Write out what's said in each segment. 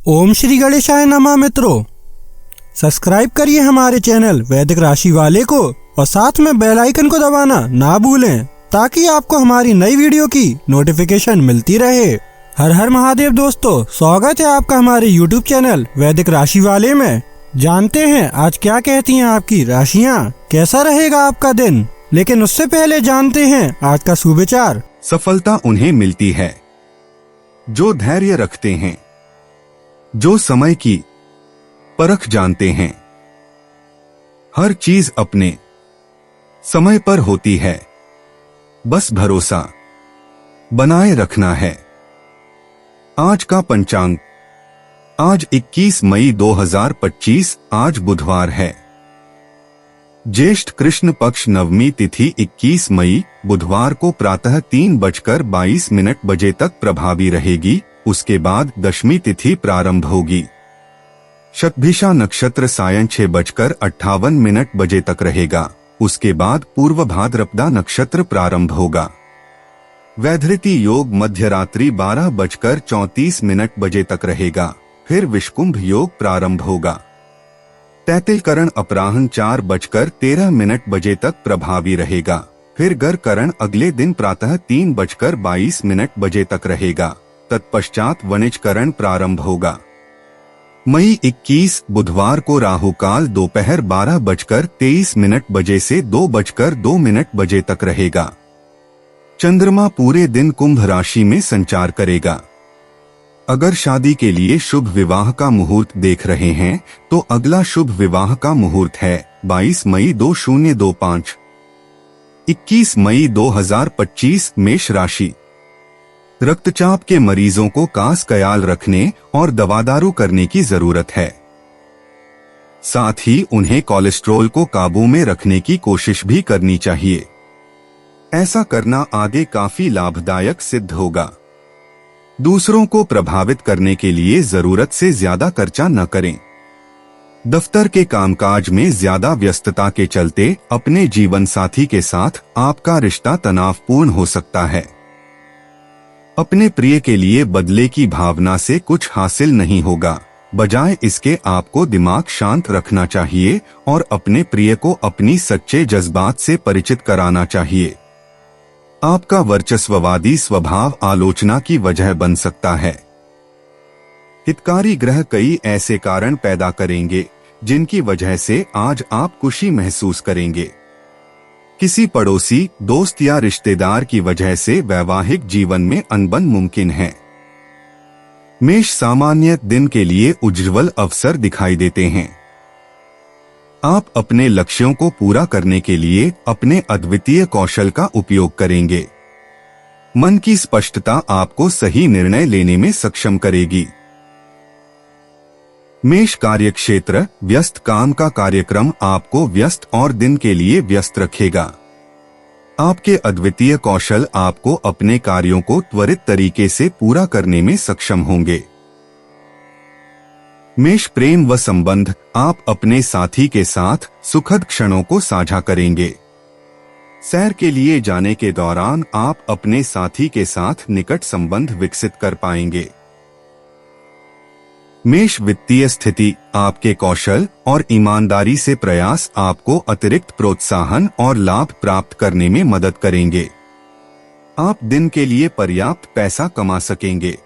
ओम श्री गणेशाय नमः। मित्रों, सब्सक्राइब करिए हमारे चैनल वैदिक राशि वाले को और साथ में बेल आइकन को दबाना ना भूलें ताकि आपको हमारी नई वीडियो की नोटिफिकेशन मिलती रहे। हर हर महादेव दोस्तों, स्वागत है आपका हमारे YouTube चैनल वैदिक राशि वाले में। जानते हैं आज क्या कहती हैं आपकी राशियां, कैसा रहेगा आपका दिन। लेकिन उससे पहले जानते हैं आज का सुविचार। सफलता उन्हें मिलती है जो धैर्य रखते हैं, जो समय की परख जानते हैं। हर चीज अपने समय पर होती है, बस भरोसा बनाए रखना है। आज का पंचांग, आज 21 मई 2025, आज बुधवार है। ज्येष्ठ कृष्ण पक्ष नवमी तिथि 21 मई बुधवार को प्रातः 3:22 बजे तक प्रभावी रहेगी। उसके बाद दशमी तिथि प्रारंभ होगी। शतभिषा नक्षत्र सायं 6:58 बजे तक रहेगा। उसके बाद पूर्व भाद्रपदा नक्षत्र प्रारंभ होगा। वैधृति योग मध्यरात्रि 12:34 बजे तक रहेगा। फिर विषकुंभ योग प्रारंभ होगा। तैतिल करण अपराह्न 4:13 बजे तक प्रभावी रहेगा। फिर गर करण अगले दिन प्रातः 3:22 बजे तक रहेगा। तत्पश्चात वणिज करण प्रारंभ होगा। मई 21 बुधवार को राहु काल दोपहर 12:23 बजे से 2:02 बजे तक रहेगा। चंद्रमा पूरे दिन कुंभ राशि में संचार करेगा। अगर शादी के लिए शुभ विवाह का मुहूर्त देख रहे हैं तो अगला शुभ विवाह का मुहूर्त है 22 मई 2025। 21 मई 2025 मेष राशि। रक्तचाप के मरीजों को खास ख्याल रखने और दवादारू करने की जरूरत है। साथ ही उन्हें कोलेस्ट्रॉल को काबू में रखने की कोशिश भी करनी चाहिए। ऐसा करना आगे काफी लाभदायक सिद्ध होगा। दूसरों को प्रभावित करने के लिए जरूरत से ज्यादा खर्चा न करें। दफ्तर के कामकाज में ज्यादा व्यस्तता के चलते अपने जीवन साथी के साथ आपका रिश्ता तनावपूर्ण हो सकता है। अपने प्रिय के लिए बदले की भावना से कुछ हासिल नहीं होगा। बजाय इसके आपको दिमाग शांत रखना चाहिए और अपने प्रिय को अपनी सच्चे जज्बात से परिचित कराना चाहिए। आपका वर्चस्ववादी स्वभाव आलोचना की वजह बन सकता है। हितकारी ग्रह कई ऐसे कारण पैदा करेंगे जिनकी वजह से आज आप खुशी महसूस करेंगे। किसी पड़ोसी, दोस्त या रिश्तेदार की वजह से वैवाहिक जीवन में अनबन मुमकिन है। मेष सामान्य दिन के लिए उज्ज्वल अवसर दिखाई देते हैं। आप अपने लक्ष्यों को पूरा करने के लिए अपने अद्वितीय कौशल का उपयोग करेंगे। मन की स्पष्टता आपको सही निर्णय लेने में सक्षम करेगी। मेष कार्यक्षेत्र व्यस्त। काम का कार्यक्रम आपको व्यस्त और दिन के लिए व्यस्त रखेगा। आपके अद्वितीय कौशल आपको अपने कार्यों को त्वरित तरीके से पूरा करने में सक्षम होंगे। मेष प्रेम व संबंध। आप अपने साथी के साथ सुखद क्षणों को साझा करेंगे। सैर के लिए जाने के दौरान आप अपने साथी के साथ निकट संबंध विकसित कर पाएंगे। मेष वित्तीय स्थिति। आपके कौशल और ईमानदारी से प्रयास आपको अतिरिक्त प्रोत्साहन और लाभ प्राप्त करने में मदद करेंगे। आप दिन के लिए पर्याप्त पैसा कमा सकेंगे।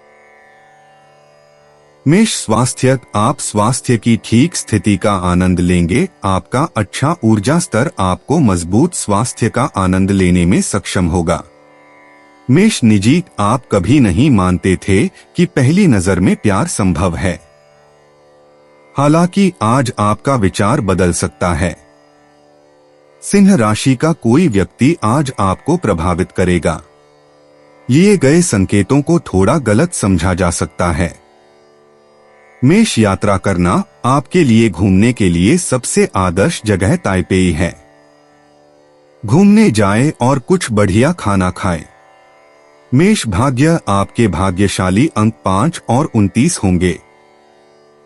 मेष स्वास्थ्य। आप स्वास्थ्य की ठीक स्थिति का आनंद लेंगे। आपका अच्छा ऊर्जा स्तर आपको मजबूत स्वास्थ्य का आनंद लेने में सक्षम होगा। मेष निजी। आप कभी नहीं मानते थे कि पहली नजर में प्यार संभव है। हालांकि आज आपका विचार बदल सकता है। सिंह राशि का कोई व्यक्ति आज आपको प्रभावित करेगा। दिए गए संकेतों को थोड़ा गलत समझा जा सकता है। मेष यात्रा करना। आपके लिए घूमने के लिए सबसे आदर्श जगह ताइपेई है। घूमने जाएं और कुछ बढ़िया खाना खाएं। मेष भाग्य। आपके भाग्यशाली अंक 5 और 29 होंगे।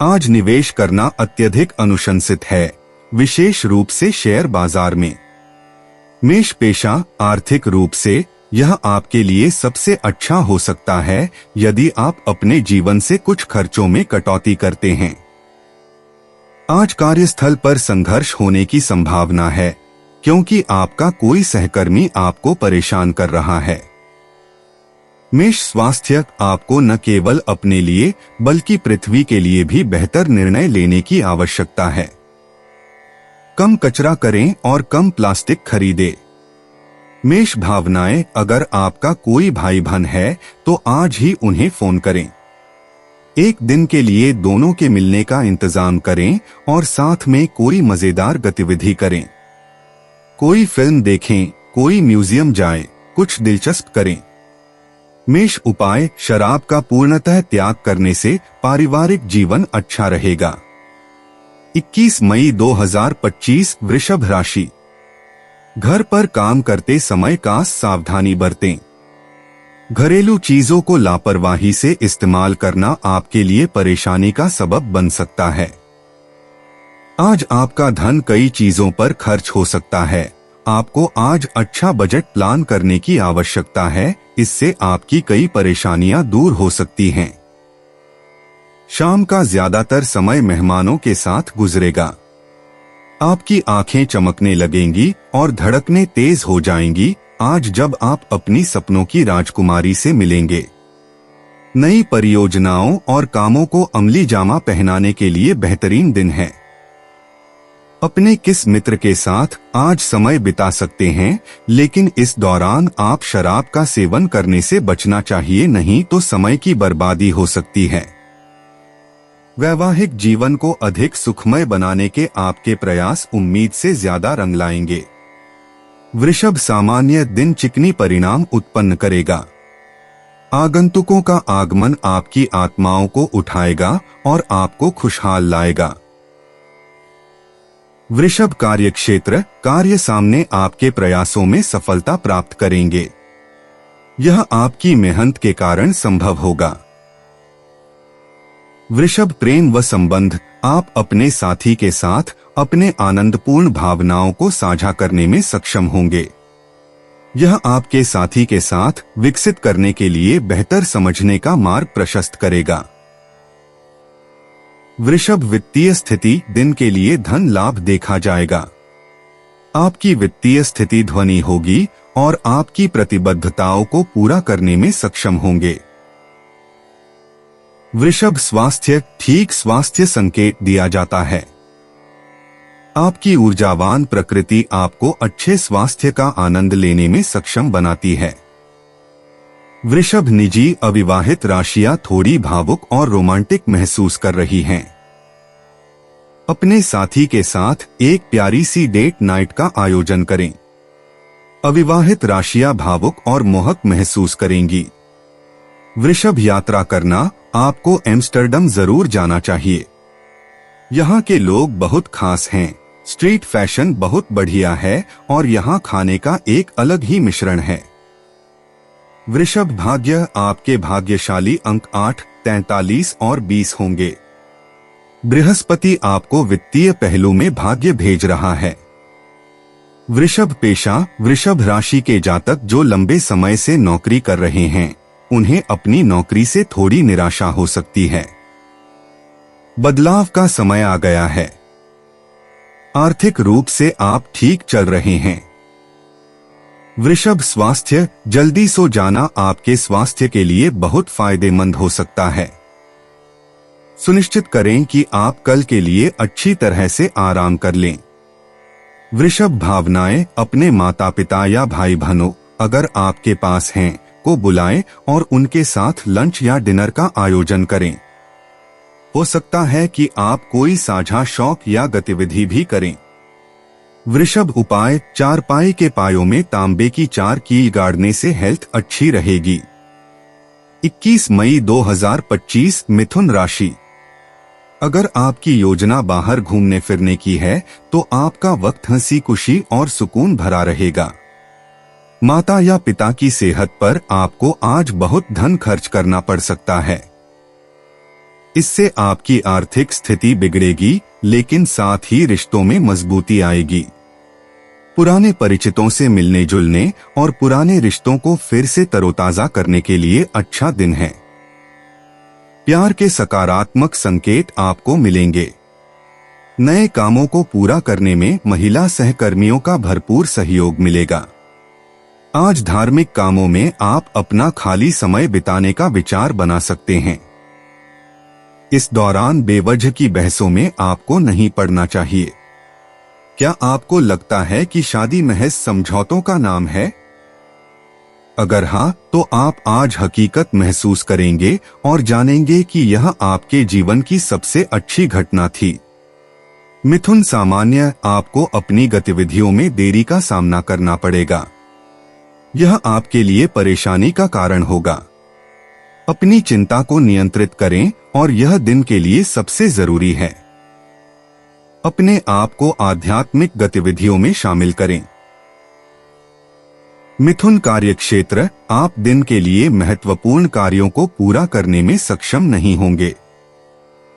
आज निवेश करना अत्यधिक अनुशंसित है, विशेष रूप से शेयर बाजार में। मेष पेशा। आर्थिक रूप से यह आपके लिए सबसे अच्छा हो सकता है यदि आप अपने जीवन से कुछ खर्चों में कटौती करते हैं। आज कार्यस्थल पर संघर्ष होने की संभावना है क्योंकि आपका कोई सहकर्मी आपको परेशान कर रहा है। मेष स्वास्थ्य, आपको न केवल अपने लिए बल्कि पृथ्वी के लिए भी बेहतर निर्णय लेने की आवश्यकता है। कम कचरा करें और कम प्लास्टिक खरीदें। मेष भावनाएं, अगर आपका कोई भाई बहन है तो आज ही उन्हें फोन करें। एक दिन के लिए दोनों के मिलने का इंतजाम करें और साथ में कोई मजेदार गतिविधि करें। कोई फिल्म देखें, कोई म्यूजियम जाएं, कुछ दिलचस्प करें। मेष उपाय, शराब का पूर्णतः त्याग करने से पारिवारिक जीवन अच्छा रहेगा। 21 मई 2025 वृषभ राशि। घर पर काम करते समय का सावधानी बरतें। घरेलू चीजों को लापरवाही से इस्तेमाल करना आपके लिए परेशानी का सबब बन सकता है। आज आपका धन कई चीजों पर खर्च हो सकता है। आपको आज अच्छा बजट प्लान करने की आवश्यकता है, इससे आपकी कई परेशानियां दूर हो सकती हैं। शाम का ज्यादातर समय मेहमानों के साथ गुजरेगा। आपकी आंखें चमकने लगेंगी और धड़कनें तेज हो जाएंगी आज जब आप अपनी सपनों की राजकुमारी से मिलेंगे। नई परियोजनाओं और कामों को अमली जामा पहनाने के लिए बेहतरीन दिन है। अपने किस मित्र के साथ आज समय बिता सकते हैं, लेकिन इस दौरान आप शराब का सेवन करने से बचना चाहिए, नहीं तो समय की बर्बादी हो सकती है। वैवाहिक जीवन को अधिक सुखमय बनाने के आपके प्रयास उम्मीद से ज्यादा रंग लाएंगे। वृषभ, सामान्य दिन चिकनी परिणाम उत्पन्न करेगा। आगंतुकों का आगमन आपकी आत्माओं को उठाएगा और आपको खुशहाल लाएगा। वृषभ कार्यक्षेत्र, कार्य सामने आपके प्रयासों में सफलता प्राप्त करेंगे। यह आपकी मेहनत के कारण संभव होगा। वृषभ प्रेम व संबंध, आप अपने साथी के साथ अपने आनंदपूर्ण भावनाओं को साझा करने में सक्षम होंगे। यह आपके साथी के साथ विकसित करने के लिए बेहतर समझने का मार्ग प्रशस्त करेगा। वृषभ वित्तीय स्थिति, दिन के लिए धन लाभ देखा जाएगा। आपकी वित्तीय स्थिति ध्वनि होगी और आपकी प्रतिबद्धताओं को पूरा करने में सक्षम होंगे। वृषभ स्वास्थ्य, ठीक स्वास्थ्य संकेत दिया जाता है। आपकी ऊर्जावान प्रकृति आपको अच्छे स्वास्थ्य का आनंद लेने में सक्षम बनाती है। वृषभ निजी, अविवाहित राशियां थोड़ी भावुक और रोमांटिक महसूस कर रही हैं। अपने साथी के साथ एक प्यारी सी डेट नाइट का आयोजन करें। अविवाहित राशियां भावुक और मोहक महसूस करेंगी। वृषभ यात्रा करना, आपको एम्स्टर्डम जरूर जाना चाहिए। यहाँ के लोग बहुत खास हैं। स्ट्रीट फैशन बहुत बढ़िया है और यहाँ खाने का एक अलग ही मिश्रण है। वृषभ भाग्य, आपके भाग्यशाली अंक 8, 43 और 20 होंगे। बृहस्पति आपको वित्तीय पहलू में भाग्य भेज रहा है। वृषभ पेशा, वृषभ राशि के जातक जो लंबे समय से नौकरी कर रहे हैं, उन्हें अपनी नौकरी से थोड़ी निराशा हो सकती है। बदलाव का समय आ गया है। आर्थिक रूप से आप ठीक चल रहे हैं। वृषभ स्वास्थ्य, जल्दी सो जाना आपके स्वास्थ्य के लिए बहुत फायदेमंद हो सकता है। सुनिश्चित करें कि आप कल के लिए अच्छी तरह से आराम कर लें। वृषभ भावनाएं, अपने माता पिता या भाई बहनों, अगर आपके पास हैं, को बुलाएं और उनके साथ लंच या डिनर का आयोजन करें। हो सकता है कि आप कोई साझा शौक या गतिविधि भी करें। वृषभ उपाय, चारपाई के पायों में तांबे की 4 कील गाड़ने से हेल्थ अच्छी रहेगी। 21 मई 2025 मिथुन राशि। अगर आपकी योजना बाहर घूमने फिरने की है तो आपका वक्त हंसी खुशी और सुकून भरा रहेगा। माता या पिता की सेहत पर आपको आज बहुत धन खर्च करना पड़ सकता है। इससे आपकी आर्थिक स्थिति बिगड़ेगी, लेकिन साथ ही रिश्तों में मजबूती आएगी। पुराने परिचितों से मिलने जुलने और पुराने रिश्तों को फिर से तरोताजा करने के लिए अच्छा दिन है। प्यार के सकारात्मक संकेत आपको मिलेंगे। नए कामों को पूरा करने में महिला सहकर्मियों का भरपूर सहयोग मिलेगा। आज धार्मिक कामों में आप अपना खाली समय बिताने का विचार बना सकते हैं। इस दौरान बेवजह की बहसों में आपको नहीं पड़ना चाहिए। क्या आपको लगता है कि शादी महज समझौतों का नाम है? अगर हाँ, तो आप आज हकीकत महसूस करेंगे और जानेंगे कि यह आपके जीवन की सबसे अच्छी घटना थी। मिथुन, सामान्य आपको अपनी गतिविधियों में देरी का सामना करना पड़ेगा। यह आपके लिए परेशानी का कारण होगा। अपनी चिंता को नियंत्रित करें और यह दिन के लिए सबसे जरूरी है। अपने आप को आध्यात्मिक गतिविधियों में शामिल करें। मिथुन, कार्यक्षेत्र, आप दिन के लिए महत्वपूर्ण कार्यों को पूरा करने में सक्षम नहीं होंगे।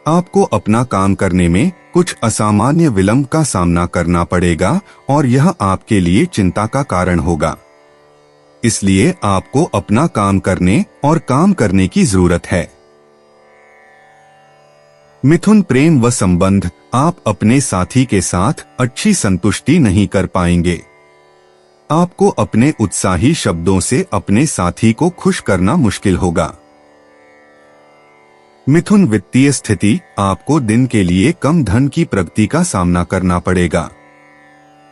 आपको अपना काम करने में कुछ असामान्य विलंब का सामना करना पड़ेगा और यह आपके लिए चिंता का कारण होगा। इसलिए आपको अपना काम करने और काम करने की जरूरत है। मिथुन, प्रेम व संबंध, आप अपने साथी के साथ अच्छी संतुष्टि नहीं कर पाएंगे। आपको अपने उत्साही शब्दों से अपने साथी को खुश करना मुश्किल होगा। मिथुन, वित्तीय स्थिति, आपको दिन के लिए कम धन की प्रगति का सामना करना पड़ेगा।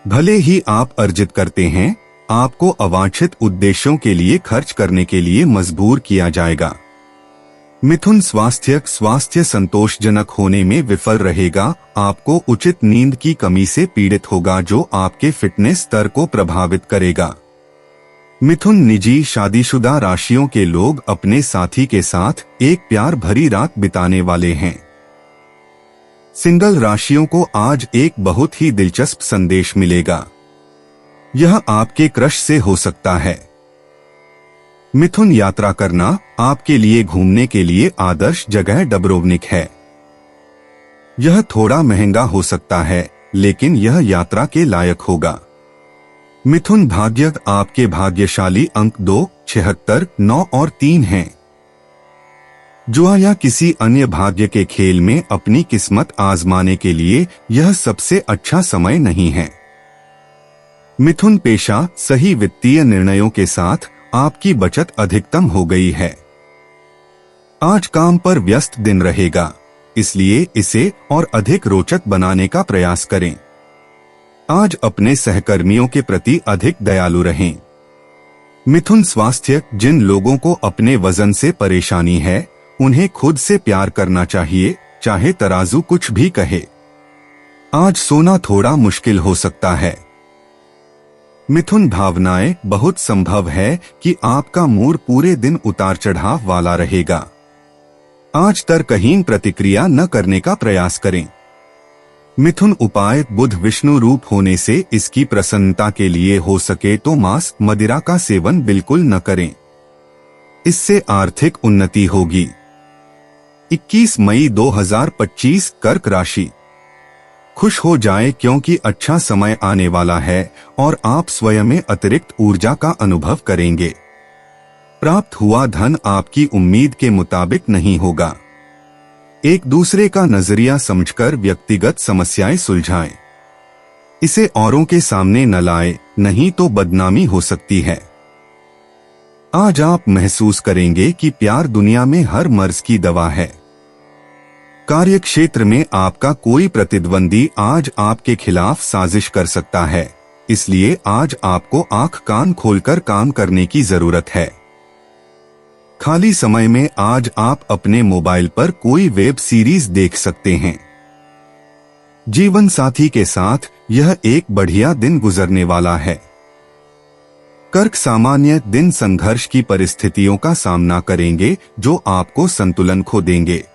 भले ही आप अर्जित करते हैं, आपको अवांछित उद्देश्यों के लिए खर्च करने के लिए मजबूर किया जाएगा। मिथुन, स्वास्थ्य संतोषजनक होने में विफल रहेगा। आपको उचित नींद की कमी से पीड़ित होगा जो आपके फिटनेस स्तर को प्रभावित करेगा। मिथुन, निजी शादीशुदा राशियों के लोग अपने साथी के साथ एक प्यार भरी रात बिताने वाले हैं। सिंगल राशियों को आज एक बहुत ही दिलचस्प संदेश मिलेगा। यह आपके क्रश से हो सकता है। मिथुन, यात्रा करना, आपके लिए घूमने के लिए आदर्श जगह डब्रोवनिक है। यह थोड़ा महंगा हो सकता है, लेकिन यह यात्रा के लायक होगा। मिथुन, भाग्य, आपके भाग्यशाली अंक 2, 76, 9 और 3 हैं। जुआ या किसी अन्य भाग्य के खेल में अपनी किस्मत आजमाने के लिए यह सबसे अच्छा समय नहीं है। मिथुन, पेशा, सही वित्तीय निर्णयों के साथ आपकी बचत अधिकतम हो गई है। आज काम पर व्यस्त दिन रहेगा, इसलिए इसे और अधिक रोचक बनाने का प्रयास करें। आज अपने सहकर्मियों के प्रति अधिक दयालु रहें। मिथुन, स्वास्थ्य, जिन लोगों को अपने वजन से परेशानी है, उन्हें खुद से प्यार करना चाहिए, चाहे तराजू कुछ भी कहे। आज सोना थोड़ा मुश्किल हो सकता है। मिथुन, भावनाएं, बहुत संभव है कि आपका मूड पूरे दिन उतार चढ़ाव वाला रहेगा। आज तर्कहीन प्रतिक्रिया न करने का प्रयास करें। मिथुन, उपाय, बुध विष्णु रूप होने से इसकी प्रसन्नता के लिए हो सके तो मांस मदिरा का सेवन बिल्कुल न करें। इससे आर्थिक उन्नति होगी। 21 मई 2025, कर्क राशि, खुश हो जाए क्योंकि अच्छा समय आने वाला है और आप स्वयं में अतिरिक्त ऊर्जा का अनुभव करेंगे। प्राप्त हुआ धन आपकी उम्मीद के मुताबिक नहीं होगा। एक दूसरे का नजरिया समझकर व्यक्तिगत समस्याएं सुलझाएं। इसे औरों के सामने न लाएं, नहीं तो बदनामी हो सकती है। आज आप महसूस करेंगे कि प्यार दुनिया में हर मर्ज की दवा है। कार्यक्षेत्र में आपका कोई प्रतिद्वंदी आज आपके खिलाफ साजिश कर सकता है, इसलिए आज आपको आंख कान खोलकर काम करने की जरूरत है। खाली समय में आज आप अपने मोबाइल पर कोई वेब सीरीज देख सकते हैं। जीवन साथी के साथ यह एक बढ़िया दिन गुजरने वाला है। कर्क, सामान्य दिन संघर्ष की परिस्थितियों का सामना करेंगे जो आपको संतुलन खो देंगे।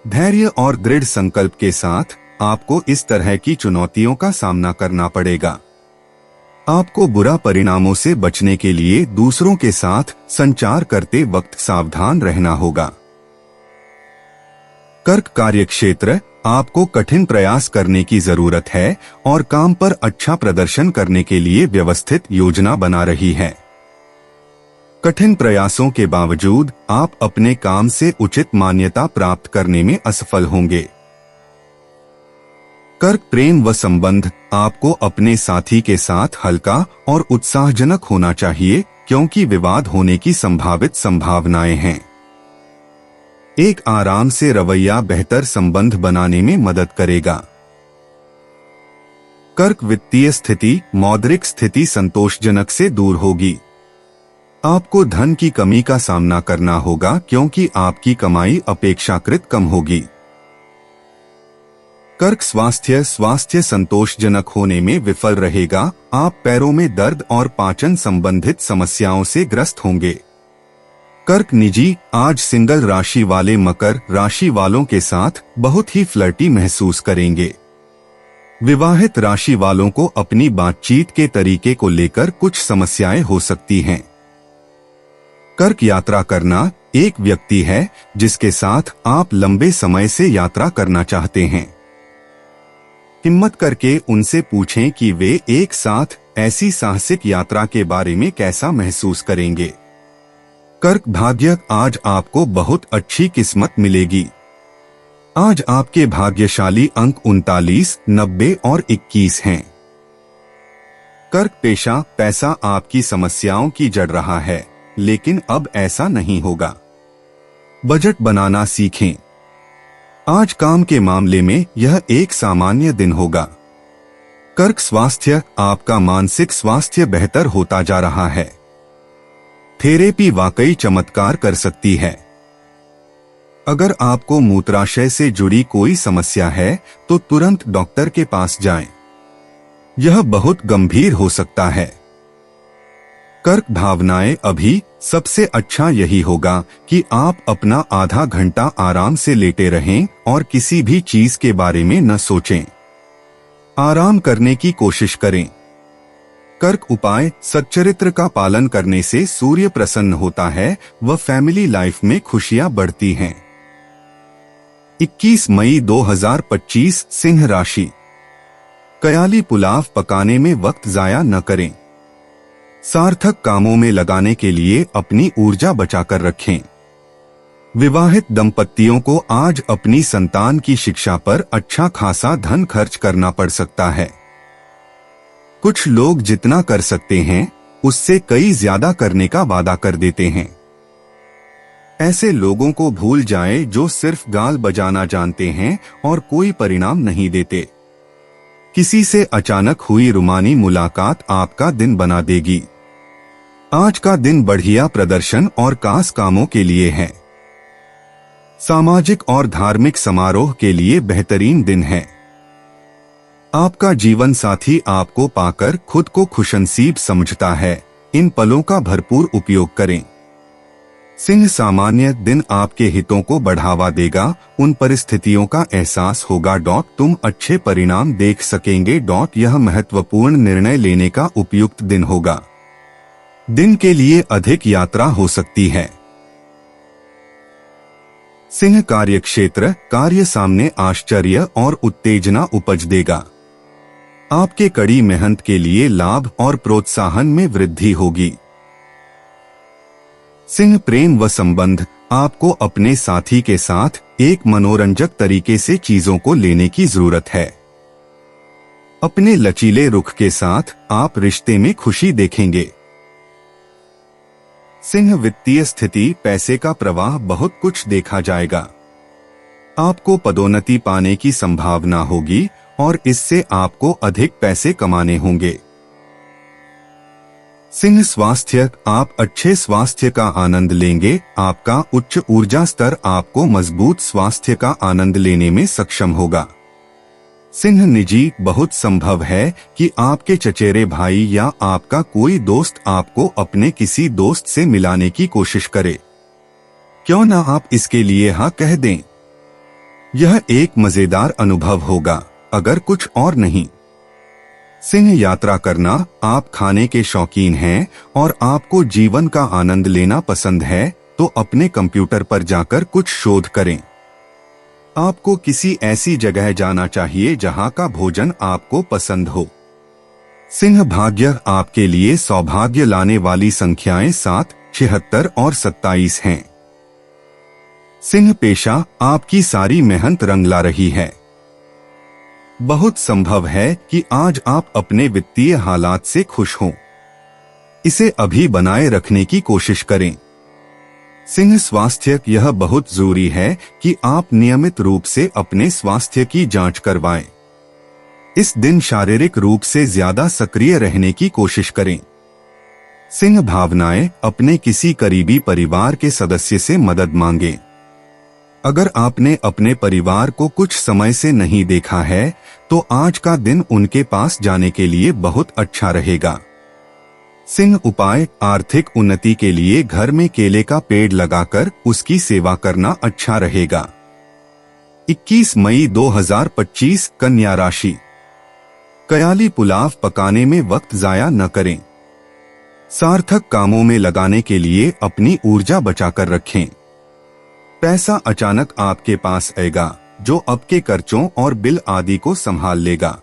धैर्य और दृढ़ संकल्प के साथ आपको इस तरह की चुनौतियों का सामना करना पड़ेगा। आपको बुरा परिणामों से बचने के लिए दूसरों के साथ संचार करते वक्त सावधान रहना होगा। कर्क, कार्यक्षेत्र, आपको कठिन प्रयास करने की जरूरत है और काम पर अच्छा प्रदर्शन करने के लिए व्यवस्थित योजना बना रही है। कठिन प्रयासों के बावजूद आप अपने काम से उचित मान्यता प्राप्त करने में असफल होंगे। कर्क प्रेम व संबंध, आपको अपने साथी के साथ हल्का और उत्साहजनक होना चाहिए क्योंकि विवाद होने की संभावित संभावनाएं हैं। एक आराम से रवैया बेहतर संबंध बनाने में मदद करेगा। कर्क वित्तीय स्थिति, मौद्रिक स्थिति संतोषजनक से दूर होगी। आपको धन की कमी का सामना करना होगा क्योंकि आपकी कमाई अपेक्षाकृत कम होगी। कर्क स्वास्थ्य संतोषजनक होने में विफल रहेगा। आप पैरों में दर्द और पाचन संबंधित समस्याओं से ग्रस्त होंगे। कर्क निजी, आज सिंगल राशि वाले मकर राशि वालों के साथ बहुत ही फ्लर्टी महसूस करेंगे। विवाहित राशि वालों को अपनी बातचीत के तरीके को लेकर कुछ समस्याएं हो सकती हैं। कर्क यात्रा करना, एक व्यक्ति है जिसके साथ आप लंबे समय से यात्रा करना चाहते हैं। हिम्मत करके उनसे पूछें कि वे एक साथ ऐसी साहसिक यात्रा के बारे में कैसा महसूस करेंगे। कर्क भाग्य, आज आपको बहुत अच्छी किस्मत मिलेगी। आज आपके भाग्यशाली अंक 39, 90 और 21 हैं। कर्क पेशा, पैसा आपकी समस्याओं की जड़ रहा है, लेकिन अब ऐसा नहीं होगा। बजट बनाना सीखें। आज काम के मामले में यह एक सामान्य दिन होगा। कर्क स्वास्थ्य, आपका मानसिक स्वास्थ्य बेहतर होता जा रहा है। थेरेपी वाकई चमत्कार कर सकती है। अगर आपको मूत्राशय से जुड़ी कोई समस्या है तो तुरंत डॉक्टर के पास जाएं। यह बहुत गंभीर हो सकता है। कर्क भावनाएं, अभी सबसे अच्छा यही होगा कि आप अपना आधा घंटा आराम से लेटे रहें और किसी भी चीज के बारे में न सोचें। आराम करने की कोशिश करें। कर्क उपाय, सच्चरित्र का पालन करने से सूर्य प्रसन्न होता है व फैमिली लाइफ में खुशियां बढ़ती हैं। 21 मई 2025 सिंह राशि। कयाली पुलाव पकाने में वक्त जाया न करें। सार्थक कामों में लगाने के लिए अपनी ऊर्जा बचाकर रखें। विवाहित दंपतियों को आज अपनी संतान की शिक्षा पर अच्छा खासा धन खर्च करना पड़ सकता है। कुछ लोग जितना कर सकते हैं उससे कई ज्यादा करने का वादा कर देते हैं। ऐसे लोगों को भूल जाएं जो सिर्फ गाल बजाना जानते हैं और कोई परिणाम नहीं देते। किसी से अचानक हुई रूमानी मुलाकात आपका दिन बना देगी। आज का दिन बढ़िया प्रदर्शन और खास कामों के लिए है। सामाजिक और धार्मिक समारोह के लिए बेहतरीन दिन है। आपका जीवन साथी आपको पाकर खुद को खुशनसीब समझता है। इन पलों का भरपूर उपयोग करें। सिंह सामान्य दिन आपके हितों को बढ़ावा देगा। उन परिस्थितियों का एहसास होगा। तुम अच्छे परिणाम देख सकेंगे। यह महत्वपूर्ण निर्णय लेने का उपयुक्त दिन होगा। दिन के लिए अधिक यात्रा हो सकती है। सिंह कार्यक्षेत्र, कार्य सामने आश्चर्य और उत्तेजना उपज देगा। आपके कड़ी मेहनत के लिए लाभ और प्रोत्साहन में वृद्धि होगी। सिंह प्रेम व संबंध, आपको अपने साथी के साथ एक मनोरंजक तरीके से चीजों को लेने की जरूरत है। अपने लचीले रुख के साथ आप रिश्ते में खुशी देखेंगे। सिंह वित्तीय स्थिति, पैसे का प्रवाह बहुत कुछ देखा जाएगा। आपको पदोन्नति पाने की संभावना होगी और इससे आपको अधिक पैसे कमाने होंगे। सिंह स्वास्थ्य, आप अच्छे स्वास्थ्य का आनंद लेंगे। आपका उच्च ऊर्जा स्तर आपको मजबूत स्वास्थ्य का आनंद लेने में सक्षम होगा। सिंह निजी, बहुत संभव है कि आपके चचेरे भाई या आपका कोई दोस्त आपको अपने किसी दोस्त से मिलाने की कोशिश करे। क्यों ना आप इसके लिए हाँ कह दें। यह एक मजेदार अनुभव होगा, अगर कुछ और नहीं। सिंह यात्रा करना, आप खाने के शौकीन हैं और आपको जीवन का आनंद लेना पसंद है तो अपने कंप्यूटर पर जाकर कुछ शोध करें। आपको किसी ऐसी जगह जाना चाहिए जहां का भोजन आपको पसंद हो। सिंह भाग्य आपके लिए सौभाग्य लाने वाली संख्याएं 7, 76 और 27 हैं। सिंह पेशा आपकी सारी मेहनत रंग ला रही है। बहुत संभव है कि आज आप अपने वित्तीय हालात से खुश हों। इसे अभी बनाए रखने की कोशिश करें। सिंह स्वास्थ्य, यह बहुत जरूरी है कि आप नियमित रूप से अपने स्वास्थ्य की जांच करवाएं। इस दिन शारीरिक रूप से ज्यादा सक्रिय रहने की कोशिश करें। सिंह भावनाएं, अपने किसी करीबी परिवार के सदस्य से मदद मांगें। अगर आपने अपने परिवार को कुछ समय से नहीं देखा है तो आज का दिन उनके पास जाने के लिए बहुत अच्छा रहेगा। सिंह उपाय, आर्थिक उन्नति के लिए घर में केले का पेड़ लगाकर उसकी सेवा करना अच्छा रहेगा। 21 मई 2025 कन्या राशि। कयाली पुलाव पकाने में वक्त जाया न करें। सार्थक कामों में लगाने के लिए अपनी ऊर्जा बचाकर रखें। पैसा अचानक आपके पास आएगा जो आपके खर्चों और बिल आदि को संभाल लेगा।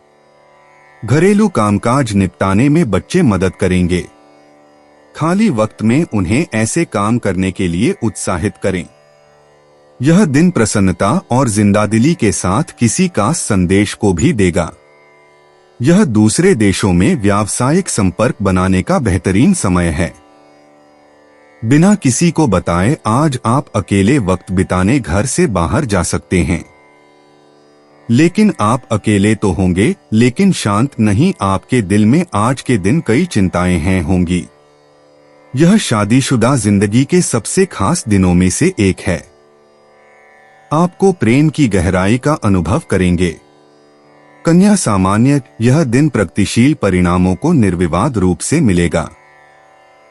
घरेलू कामकाज निपटाने में बच्चे मदद करेंगे। खाली वक्त में उन्हें ऐसे काम करने के लिए उत्साहित करें। यह दिन प्रसन्नता और जिंदादिली के साथ किसी का संदेश को भी देगा। यह दूसरे देशों में व्यावसायिक संपर्क बनाने का बेहतरीन समय है। बिना किसी को बताए आज आप अकेले वक्त बिताने घर से बाहर जा सकते हैं। लेकिन आप अकेले तो होंगे, लेकिन शांत नहीं। आपके दिल में आज के दिन कई चिंताएं हैं होंगी। यह शादीशुदा जिंदगी के सबसे खास दिनों में से एक है। आपको प्रेम की गहराई का अनुभव करेंगे। कन्या सामान्य, यह दिन प्रगतिशील परिणामों को निर्विवाद रूप से मिलेगा।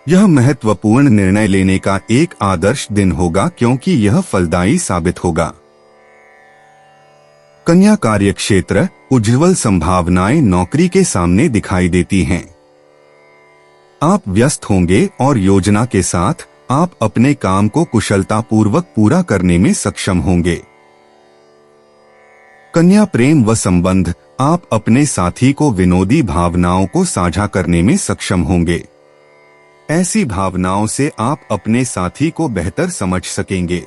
यह महत्वपूर्ण निर्णय लेने का एक आदर्श दिन होगा क्योंकि यह फलदायी साबित होगा। कन्या कार्यक्षेत्र, उज्ज्वल संभावनाएं नौकरी के सामने दिखाई देती हैं। आप व्यस्त होंगे और योजना के साथ आप अपने काम को कुशलतापूर्वक पूरा करने में सक्षम होंगे। कन्या प्रेम व संबंध, आप अपने साथी को विनोदी भावनाओं को साझा करने में सक्षम होंगे। ऐसी भावनाओं से आप अपने साथी को बेहतर समझ सकेंगे।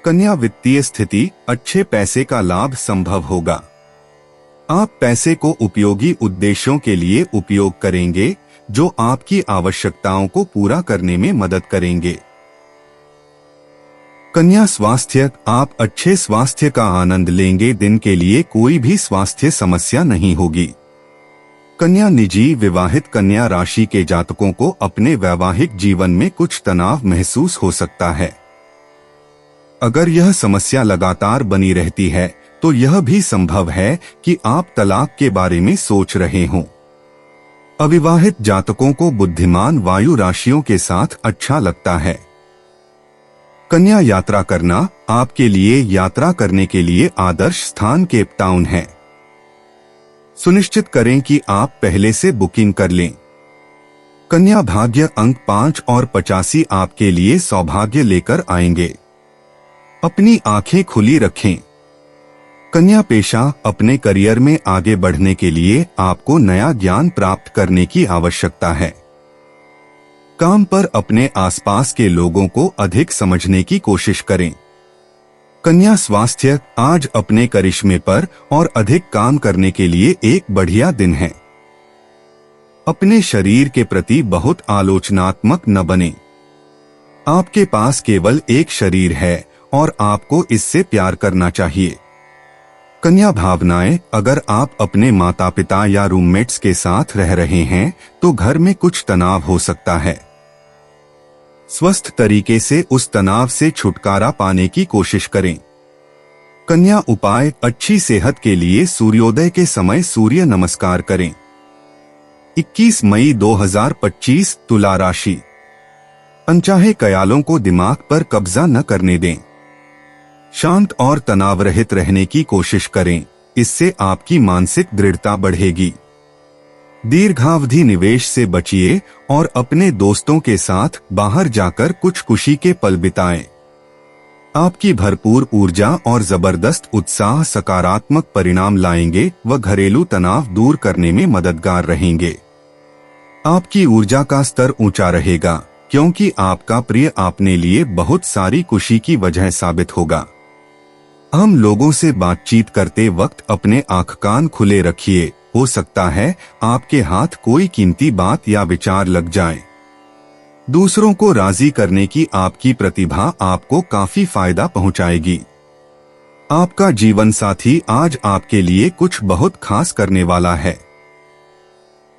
कन्या वित्तीय स्थिति, अच्छे पैसे का लाभ संभव होगा। आप पैसे को उपयोगी उद्देश्यों के लिए उपयोग करेंगे जो आपकी आवश्यकताओं को पूरा करने में मदद करेंगे। कन्या स्वास्थ्य, आप अच्छे स्वास्थ्य का आनंद लेंगे। दिन के लिए कोई भी स्वास्थ्य समस्या नहीं होगी। कन्या निजी, विवाहित कन्या राशि के जातकों को अपने वैवाहिक जीवन में कुछ तनाव महसूस हो सकता है। अगर यह समस्या लगातार बनी रहती है तो यह भी संभव है कि आप तलाक के बारे में सोच रहे हों। अविवाहित जातकों को बुद्धिमान वायु राशियों के साथ अच्छा लगता है। कन्या यात्रा करना, आपके लिए यात्रा करने के लिए आदर्श स्थान केप टाउन है। सुनिश्चित करें कि आप पहले से बुकिंग कर लें। कन्या भाग्य अंक 5 और 85 आपके लिए सौभाग्य लेकर आएंगे। अपनी आंखें खुली रखें। कन्या पेशा, अपने करियर में आगे बढ़ने के लिए आपको नया ज्ञान प्राप्त करने की आवश्यकता है। काम पर अपने आसपास के लोगों को अधिक समझने की कोशिश करें। कन्या स्वास्थ्य, आज अपने करिश्मे पर और अधिक काम करने के लिए एक बढ़िया दिन है। अपने शरीर के प्रति बहुत आलोचनात्मक न बने। आपके पास केवल एक शरीर है और आपको इससे प्यार करना चाहिए। कन्या भावनाएं, अगर आप अपने माता पिता या रूममेट्स के साथ रह रहे हैं तो घर में कुछ तनाव हो सकता है। स्वस्थ तरीके से उस तनाव से छुटकारा पाने की कोशिश करें। कन्या उपाय, अच्छी सेहत के लिए सूर्योदय के समय सूर्य नमस्कार करें। 21 मई 2025 तुला राशि। अनचाहे ख्यालों को दिमाग पर कब्जा न करने दें। शांत और तनाव रहित रहने की कोशिश करें, इससे आपकी मानसिक दृढ़ता बढ़ेगी। दीर्घावधि निवेश से बचिए और अपने दोस्तों के साथ बाहर जाकर कुछ खुशी के पल बिताएं। आपकी भरपूर ऊर्जा और जबरदस्त उत्साह सकारात्मक परिणाम लाएंगे व घरेलू तनाव दूर करने में मददगार रहेंगे। आपकी ऊर्जा का स्तर ऊंचा रहेगा क्योंकि आपका प्रिय आपने लिए बहुत सारी खुशी की वजह साबित होगा। हम लोगों से बातचीत करते वक्त अपने आंख कान खुले रखिए, हो सकता है आपके हाथ कोई कीमती बात या विचार लग जाए। दूसरों को राजी करने की आपकी प्रतिभा आपको काफी फायदा पहुंचाएगी। आपका जीवन साथी आज आपके लिए कुछ बहुत खास करने वाला है।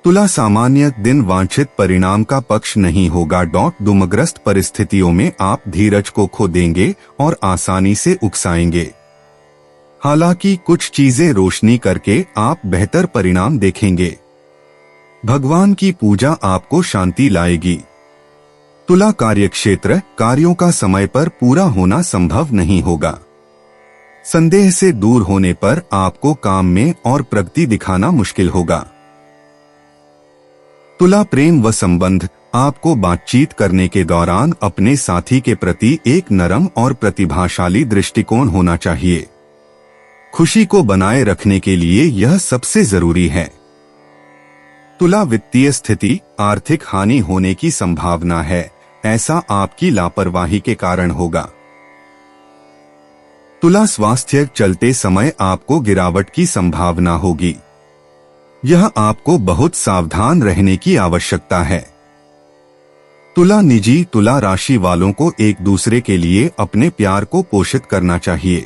तुला सामान्य दिन वांछित परिणाम का पक्ष नहीं होगा। दुमग्रस्त परिस्थितियों में आप धीरज को खो देंगे और आसानी से उकसाएंगे। हालांकि कुछ चीजें रोशनी करके आप बेहतर परिणाम देखेंगे। भगवान की पूजा आपको शांति लाएगी। तुला कार्यक्षेत्र कार्यों का समय पर पूरा होना संभव नहीं होगा। संदेह से दूर होने पर आपको काम में और प्रगति दिखाना मुश्किल होगा। तुला प्रेम व संबंध आपको बातचीत करने के दौरान अपने साथी के प्रति एक नरम और प्रतिभाशाली दृष्टिकोण होना चाहिए। खुशी को बनाए रखने के लिए यह सबसे जरूरी है। तुला वित्तीय स्थिति आर्थिक हानि होने की संभावना है, ऐसा आपकी लापरवाही के कारण होगा। तुला स्वास्थ्य चलते समय आपको गिरावट की संभावना होगी। यह आपको बहुत सावधान रहने की आवश्यकता है। तुला निजी तुला राशि वालों को एक दूसरे के लिए अपने प्यार को पोषित करना चाहिए।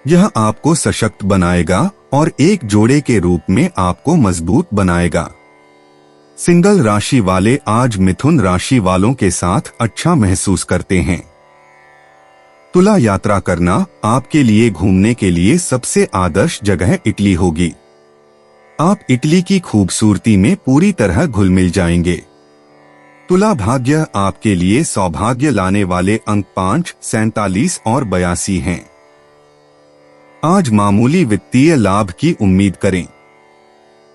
यह आपको सशक्त बनाएगा और एक जोड़े के रूप में आपको मजबूत बनाएगा। सिंगल राशि वाले आज मिथुन राशि वालों के साथ अच्छा महसूस करते हैं। तुला यात्रा करना आपके लिए घूमने के लिए सबसे आदर्श जगह इटली होगी। आप इटली की खूबसूरती में पूरी तरह घुल मिल जाएंगे। तुला भाग्य आपके लिए सौभाग्य लाने वाले अंक 5, 47 और 82 हैं। आज मामूली वित्तीय लाभ की उम्मीद करें।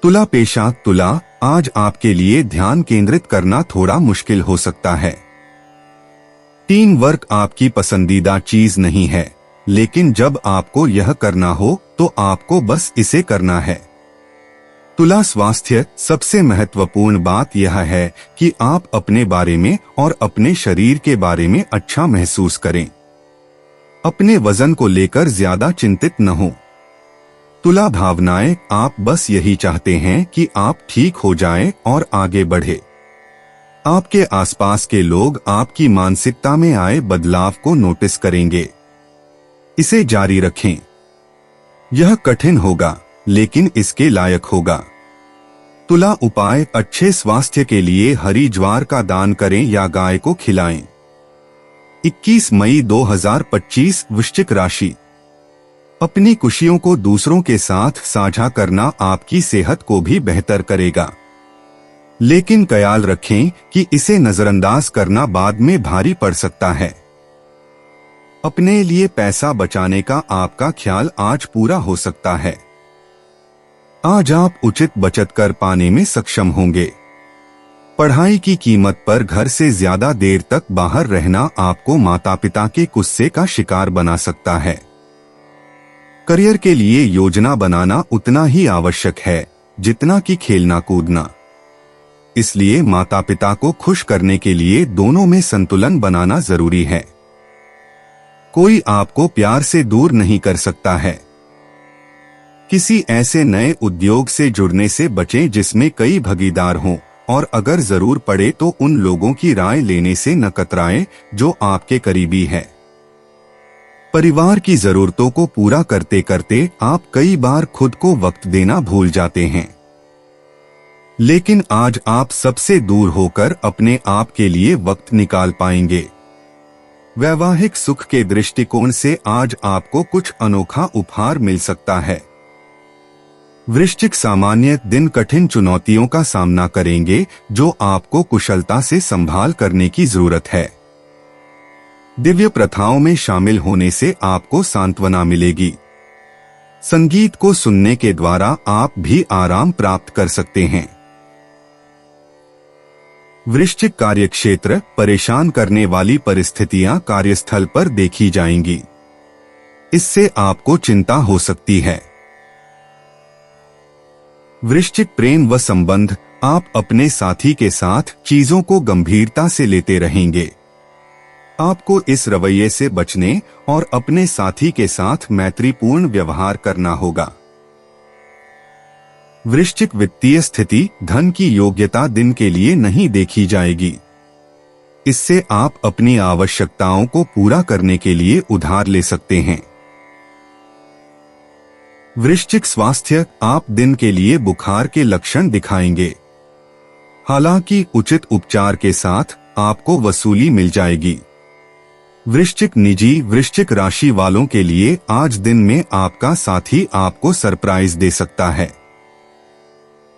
तुला पेशा तुला आज आपके लिए ध्यान केंद्रित करना थोड़ा मुश्किल हो सकता है। टीम वर्क आपकी पसंदीदा चीज नहीं है, लेकिन जब आपको यह करना हो तो आपको बस इसे करना है। तुला स्वास्थ्य सबसे महत्वपूर्ण बात यह है कि आप अपने बारे में और अपने शरीर के बारे में अच्छा महसूस करें। अपने वजन को लेकर ज्यादा चिंतित न हो। तुला भावनाएं आप बस यही चाहते हैं कि आप ठीक हो जाएं और आगे बढ़े। आपके आसपास के लोग आपकी मानसिकता में आए बदलाव को नोटिस करेंगे। इसे जारी रखें। यह कठिन होगा, लेकिन इसके लायक होगा। तुला उपाय अच्छे स्वास्थ्य के लिए हरी ज्वार का दान करें या गाय को खिलाएं। 21 मई 2025 वृश्चिक राशि। अपनी खुशियों को दूसरों के साथ साझा करना आपकी सेहत को भी बेहतर करेगा, लेकिन ख्याल रखें कि इसे नजरअंदाज करना बाद में भारी पड़ सकता है। अपने लिए पैसा बचाने का आपका ख्याल आज पूरा हो सकता है। आज आप उचित बचत कर पाने में सक्षम होंगे। पढ़ाई की कीमत पर घर से ज्यादा देर तक बाहर रहना आपको माता पिता के गुस्से का शिकार बना सकता है। करियर के लिए योजना बनाना उतना ही आवश्यक है जितना कि खेलना कूदना। इसलिए माता पिता को खुश करने के लिए दोनों में संतुलन बनाना जरूरी है। कोई आपको प्यार से दूर नहीं कर सकता है। किसी ऐसे नए उद्योग से जुड़ने से बचें जिसमें कई भागीदार हों, और अगर जरूर पड़े तो उन लोगों की राय लेने से न कतराएं जो आपके करीबी है। परिवार की जरूरतों को पूरा करते करते आप कई बार खुद को वक्त देना भूल जाते हैं, लेकिन आज आप सबसे दूर होकर अपने आप के लिए वक्त निकाल पाएंगे। वैवाहिक सुख के दृष्टिकोण से आज आपको कुछ अनोखा उपहार मिल सकता है। वृश्चिक सामान्य दिन कठिन चुनौतियों का सामना करेंगे जो आपको कुशलता से संभाल करने की जरूरत है। दिव्य प्रथाओं में शामिल होने से आपको सांत्वना मिलेगी। संगीत को सुनने के द्वारा आप भी आराम प्राप्त कर सकते हैं। वृश्चिक कार्यक्षेत्र, परेशान करने वाली परिस्थितियां कार्यस्थल पर देखी जाएंगी। इससे आपको चिंता हो सकती है। वृश्चिक प्रेम व संबंध, आप अपने साथी के साथ चीजों को गंभीरता से लेते रहेंगे। आपको इस रवैये से बचने और अपने साथी के साथ मैत्रीपूर्ण व्यवहार करना होगा। वृश्चिक वित्तीय स्थिति, धन की योग्यता दिन के लिए नहीं देखी जाएगी। इससे आप अपनी आवश्यकताओं को पूरा करने के लिए उधार ले सकते हैं। वृश्चिक स्वास्थ्य, आप दिन के लिए बुखार के लक्षण दिखाएंगे। हालांकि उचित उपचार के साथ आपको वसूली मिल जाएगी। वृश्चिक निजी, वृश्चिक राशि वालों के लिए आज दिन में आपका साथी आपको सरप्राइज दे सकता है।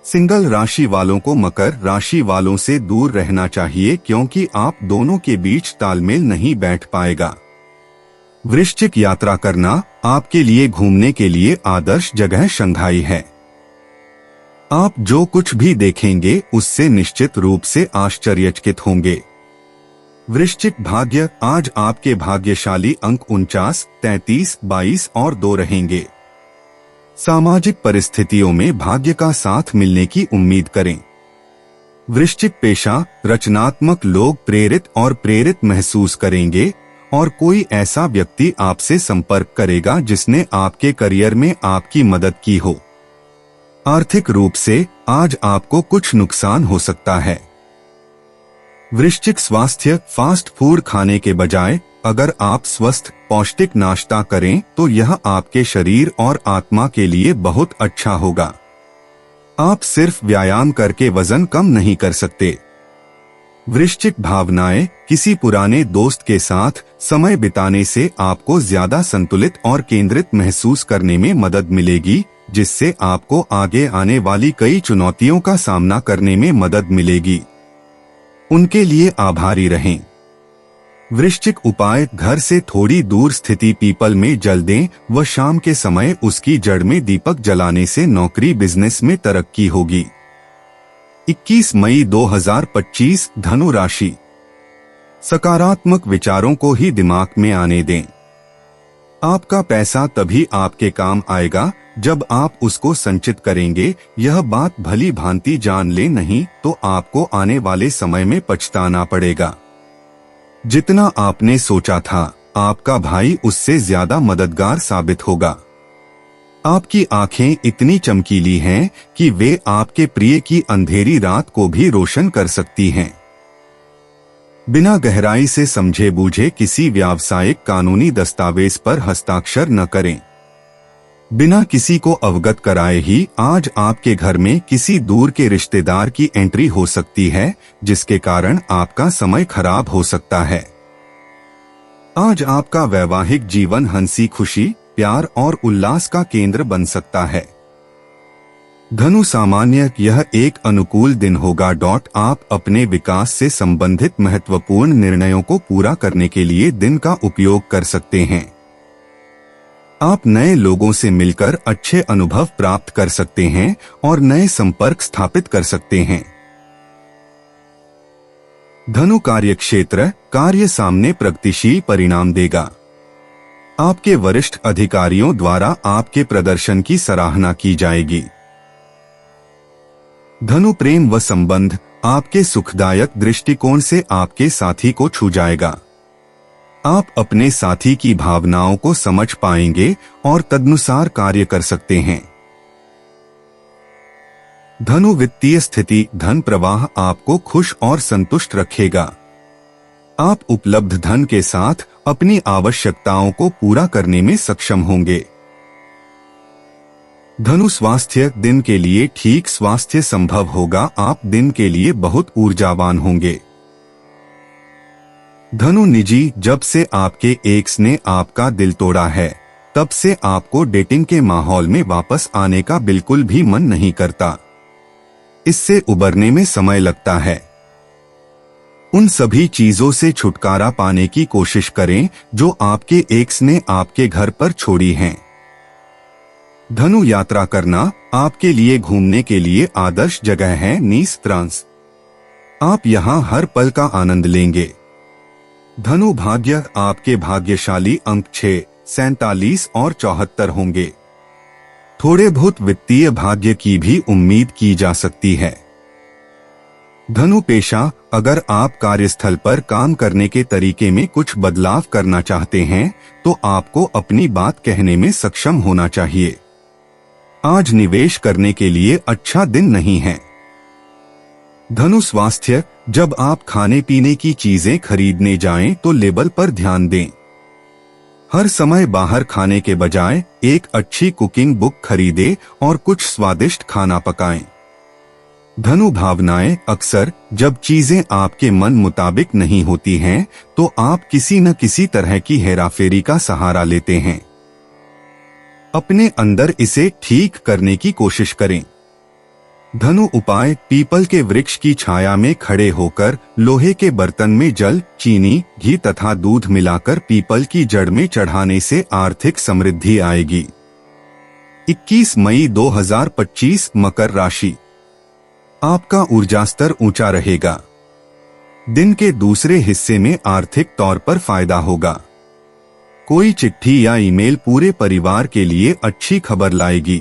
सिंगल राशि वालों को मकर राशि वालों से दूर रहना चाहिए क्योंकि आप दोनों के बीच तालमेल नहीं बैठ पाएगा। वृश्चिक यात्रा करना, आपके लिए घूमने के लिए आदर्श जगह शंघाई है। आप जो कुछ भी देखेंगे उससे निश्चित रूप से आश्चर्यचकित होंगे। वृश्चिक भाग्य, आज आपके भाग्यशाली अंक 49, 33, 22 और 2 रहेंगे। सामाजिक परिस्थितियों में भाग्य का साथ मिलने की उम्मीद करें। वृश्चिक पेशा, रचनात्मक लोग प्रेरित और प्रेरित महसूस करेंगे और कोई ऐसा व्यक्ति आपसे संपर्क करेगा जिसने आपके करियर में आपकी मदद की हो। आर्थिक रूप से आज आपको कुछ नुकसान हो सकता है। वृश्चिक स्वास्थ्य, फास्ट फूड खाने के बजाय अगर आप स्वस्थ पौष्टिक नाश्ता करें तो यह आपके शरीर और आत्मा के लिए बहुत अच्छा होगा। आप सिर्फ व्यायाम करके वजन कम नहीं कर सकते। वृश्चिक भावनाएं, किसी पुराने दोस्त के साथ समय बिताने से आपको ज्यादा संतुलित और केंद्रित महसूस करने में मदद मिलेगी, जिससे आपको आगे आने वाली कई चुनौतियों का सामना करने में मदद मिलेगी। उनके लिए आभारी रहें। वृश्चिक उपाय, घर से थोड़ी दूर स्थिति पीपल में जल दें व शाम के समय उसकी जड़ में दीपक जलाने से नौकरी बिजनेस में तरक्की होगी। 21 मई 2025, धनु राशि, सकारात्मक विचारों को ही दिमाग में आने दें। आपका पैसा तभी आपके काम आएगा जब आप उसको संचित करेंगे। यह बात भली भांति जान ले, नहीं तो आपको आने वाले समय में पछताना पड़ेगा। जितना आपने सोचा था, आपका भाई उससे ज्यादा मददगार साबित होगा। आपकी आंखें इतनी चमकीली हैं कि वे आपके प्रिय की अंधेरी रात को भी रोशन कर सकती हैं। बिना गहराई से समझे बूझे किसी व्यावसायिक कानूनी दस्तावेज पर हस्ताक्षर न करें। बिना किसी को अवगत कराए ही आज आपके घर में किसी दूर के रिश्तेदार की एंट्री हो सकती है, जिसके कारण आपका समय खराब हो सकता है। आज आपका वैवाहिक जीवन हंसी खुशी, प्यार और उल्लास का केंद्र बन सकता है। धनु सामान्य, यह एक अनुकूल दिन होगा। आप अपने विकास से संबंधित महत्वपूर्ण निर्णयों को पूरा करने के लिए दिन का उपयोग कर सकते हैं। आप नए लोगों से मिलकर अच्छे अनुभव प्राप्त कर सकते हैं और नए संपर्क स्थापित कर सकते हैं। धनु कार्यक्षेत्र, कार्य सामने प्रगतिशील परिणाम देगा। आपके वरिष्ठ अधिकारियों द्वारा आपके प्रदर्शन की सराहना की जाएगी। धनु प्रेम व संबंध, आपके सुखदायक दृष्टिकोण से आपके साथी को छू जाएगा। आप अपने साथी की भावनाओं को समझ पाएंगे और तदनुसार कार्य कर सकते हैं। धनु वित्तीय स्थिति, धन प्रवाह आपको खुश और संतुष्ट रखेगा। आप उपलब्ध धन के साथ अपनी आवश्यकताओं को पूरा करने में सक्षम होंगे। धनु स्वास्थ्य, दिन के लिए ठीक स्वास्थ्य संभव होगा। आप दिन के लिए बहुत ऊर्जावान होंगे। धनु निजी, जब से आपके एक्स ने आपका दिल तोड़ा है, तब से आपको डेटिंग के माहौल में वापस आने का बिल्कुल भी मन नहीं करता। इससे उबरने में समय लगता है। उन सभी चीजों से छुटकारा पाने की कोशिश करें जो आपके एक्स ने आपके घर पर छोड़ी हैं। धनु यात्रा करना, आपके लिए घूमने के लिए आदर्श जगह है नीस, फ्रांस। आप यहाँ हर पल का आनंद लेंगे। धनु भाग्य, आपके भाग्यशाली अंक 6, 47 और 74 होंगे। थोड़े बहुत वित्तीय भाग्य की भी उम्मीद की जा सकती है। धनु पेशा, अगर आप कार्यस्थल पर काम करने के तरीके में कुछ बदलाव करना चाहते हैं तो आपको अपनी बात कहने में सक्षम होना चाहिए। आज निवेश करने के लिए अच्छा दिन नहीं है। धनु स्वास्थ्य, जब आप खाने पीने की चीजें खरीदने जाएं तो लेबल पर ध्यान दें। हर समय बाहर खाने के बजाय एक अच्छी कुकिंग बुक खरीदें और कुछ स्वादिष्ट खाना पकाएं। धनु भावनाएं, अक्सर जब चीजें आपके मन मुताबिक नहीं होती हैं तो आप किसी न किसी तरह की हेराफेरी का सहारा लेते हैं। अपने अंदर इसे ठीक करने की कोशिश करें। धनु उपाय, पीपल के वृक्ष की छाया में खड़े होकर लोहे के बर्तन में जल, चीनी, घी तथा दूध मिलाकर पीपल की जड़ में चढ़ाने से आर्थिक समृद्धि आएगी। 21 मई 2025 मकर राशि। आपका ऊर्जा स्तर ऊंचा रहेगा। दिन के दूसरे हिस्से में आर्थिक तौर पर फायदा होगा। कोई चिट्ठी या ईमेल पूरे परिवार के लिए अच्छी खबर लाएगी।